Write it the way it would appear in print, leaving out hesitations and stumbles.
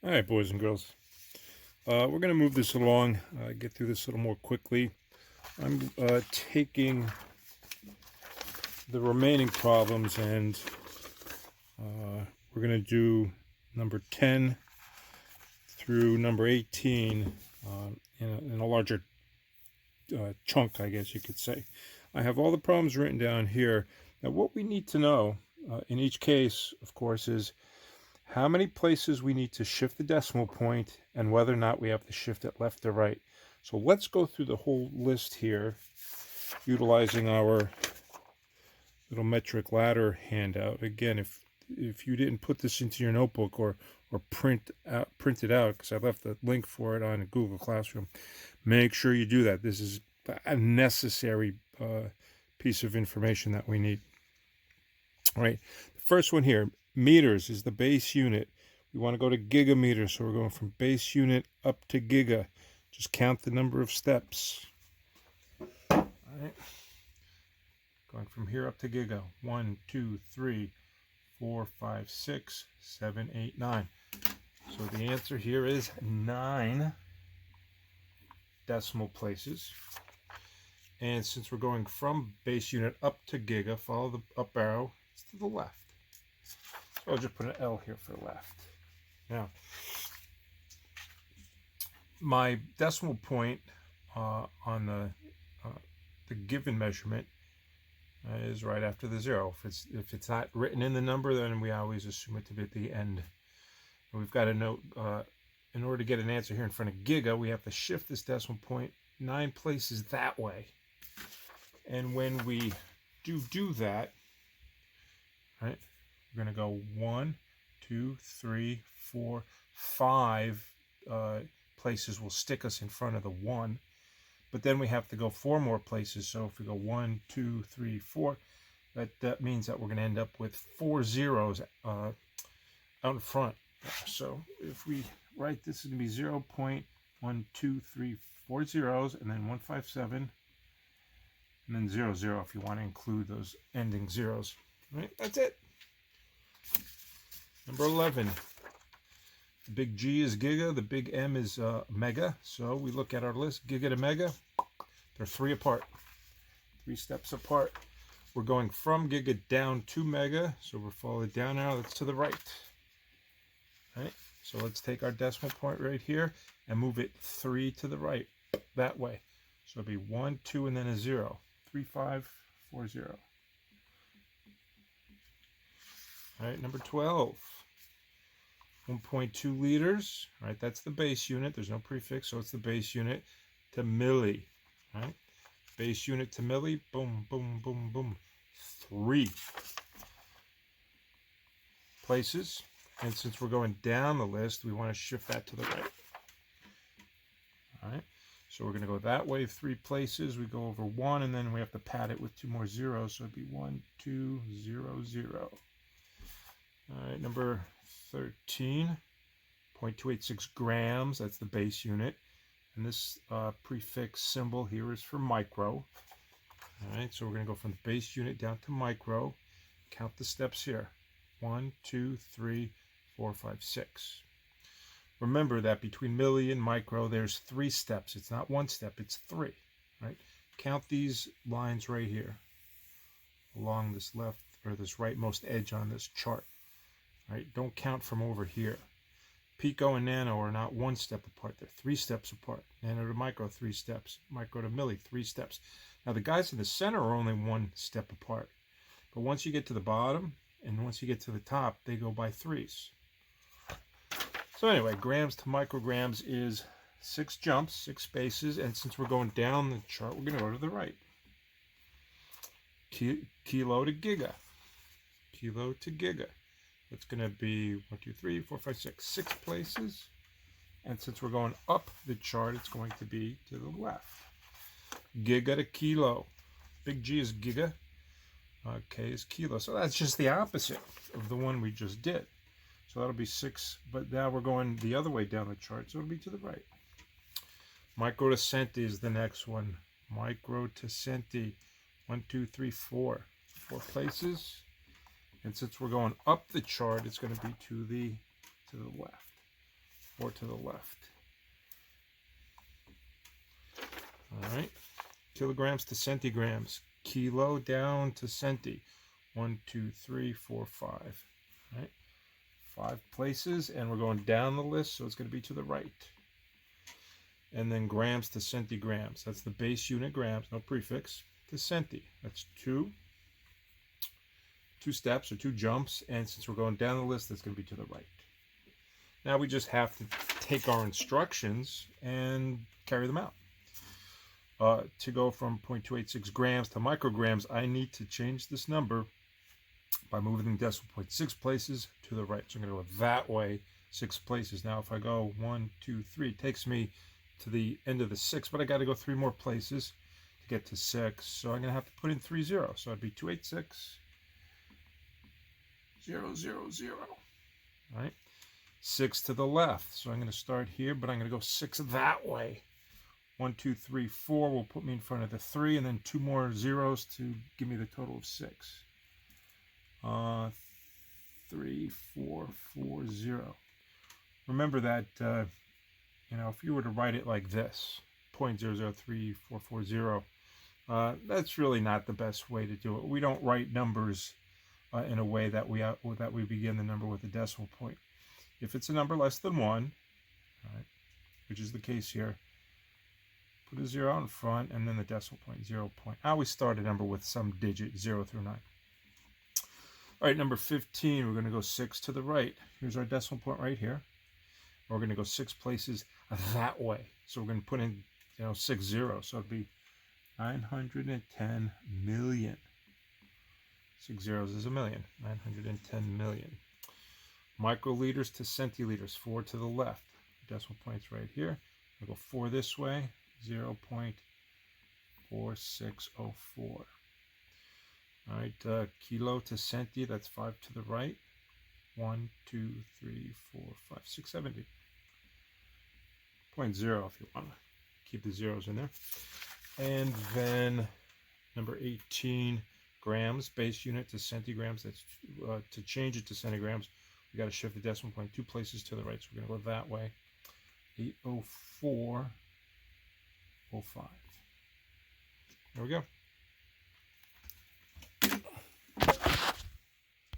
All right, boys and girls. We're going to move this along, get through this a little more quickly. I'm taking the remaining problems and we're going to do number 10 through number 18 in a larger chunk, I guess you could say. I have all the problems written down here. Now, what we need to know in each case, of course, is how many places we need to shift the decimal point and whether or not we have to shift it left or right. So let's go through the whole list here utilizing our little metric ladder handout. Again, if you didn't put this into your notebook or print it out, because I left the link for it on Google Classroom, make sure you do that. This is a necessary piece of information that we need. All right, the first one here, meters is the base unit. We want to go to gigameters, so we're going from base unit up to giga. Just count the number of steps. All right, going from here up to giga. 1, 2, 3, 4, 5, 6, 7, 8, 9. So the answer here is 9 decimal places. And since we're going from base unit up to giga, follow the up arrow. It's to the left. So I'll just put an L here for left. Now, my decimal point on the given measurement is right after the 0. If it's not written in the number, then we always assume it to be at the end. And we've got to note, in order to get an answer here in front of giga, we have to shift this decimal point 9 places that way. And when we do that, right, we're going to go 1, 2, 3, 4, 5 places will stick us in front of the 1. But then we have to go 4 more places. So if we go 1, 2, 3, 4, that means that we're going to end up with 4 zeros out in front. So if we write this, is going to be 0.123 4 zeros, and then 157, and then 0, 0 if you want to include those ending zeros. All right, that's it. Number 11. The big G is giga, the big M is mega. So we look at our list, giga to mega. They're 3 apart, 3 steps apart. We're going from giga down to mega, so we're following the down arrow. That's to the right. All right. So let's take our decimal point right here and move it 3 to the right, that way. So it'll be 1, 2, and then a 0. 3, 5, 4, 0. All right, number 12. 1.2 liters. All right, that's the base unit. There's no prefix, so it's the base unit to milli. All right, base unit to milli. Boom, boom, boom, boom. 3 places. And since we're going down the list, we want to shift that to the right. All right, so we're going to go that way 3 places. We go over 1, and then we have to pad it with 2 more zeros. So it'd be 1, 2, 0, 0. All right, number 13, 0.286 grams. That's the base unit. And this prefix symbol here is for micro. All right, so we're going to go from the base unit down to micro. Count the steps here. 1, 2, 3, 4, 5, 6. Remember that between milli and micro, there's 3 steps. It's not 1 step, it's 3. Right? Count these lines right here along this left or this rightmost edge on this chart. Right? Don't count from over here. Pico and nano are not 1 step apart. They're 3 steps apart. Nano to micro, 3 steps. Micro to milli, 3 steps. Now the guys in the center are only 1 step apart. But once you get to the bottom and once you get to the top, they go by 3s. So anyway, grams to micrograms is 6 jumps, 6 spaces. And since we're going down the chart, we're going to go to the right. Kilo to giga. Kilo to giga. It's going to be 1, 2, 3, 4, 5, 6, 6 places. And since we're going up the chart, it's going to be to the left. Giga to kilo. Big G is giga. K is kilo. So that's just the opposite of the one we just did. So that'll be 6. But now we're going the other way down the chart, so it'll be to the right. Micro to centi is the next one. Micro to centi. 1, 2, 3, 4. 4 places. And since we're going up the chart, it's going to be to the left. 4 to the left. All right. Kilograms to centigrams. Kilo down to centi. 1, 2, 3, 4, 5. All right. 5 places, and we're going down the list, so it's going to be to the right. And then grams to centigrams. That's the base unit grams, no prefix, to centi. That's two steps or 2 jumps, and since we're going down the list, that's going to be to the right. Now we just have to take our instructions and carry them out. To go from 0.286 grams to micrograms, I need to change this number by moving the decimal point 6 places to the right. So I'm going to go that way 6 places. Now if I go 1, 2, 3, it takes me to the end of the 6, but I got to go 3 more places to get to 6. So I'm going to have to put in 3 zeros. So it'd be 286, 0, 0, 0. All right. 6 to the left. So I'm going to start here, but I'm going to go 6 that way. 1, 2, 3, 4 will put me in front of the 3, and then 2 more zeros to give me the total of 6. 3, 4, 4, 0. Remember that, if you were to write it like this, 0.003440, that's really not the best way to do it. We don't write numbers in a way that we begin the number with a decimal point. If it's a number less than 1, right, which is the case here, put a 0 in front and then the decimal point, 0. I always start a number with some digit, 0 through 9. All right, number 15, we're going to go 6 to the right. Here's our decimal point right here. We're going to go 6 places that way. So we're going to put in, 6 zeros. So it'd be 910 million. 6 zeros is a million. 910 million. Microliters to centiliters. 4 to the left. Decimal point's right here. We'll go 4 this way. 0.4604. All right, kilo to centi, that's 5 to the right. 1, 2, 3, 4, 5, 6, 70. 0.0 if you want to keep the zeros in there. And then number 18, grams, base unit to centigrams. That's to change it to centigrams, we got to shift the decimal point 2 places to the right. So we're going to go that way. 804.05. There we go.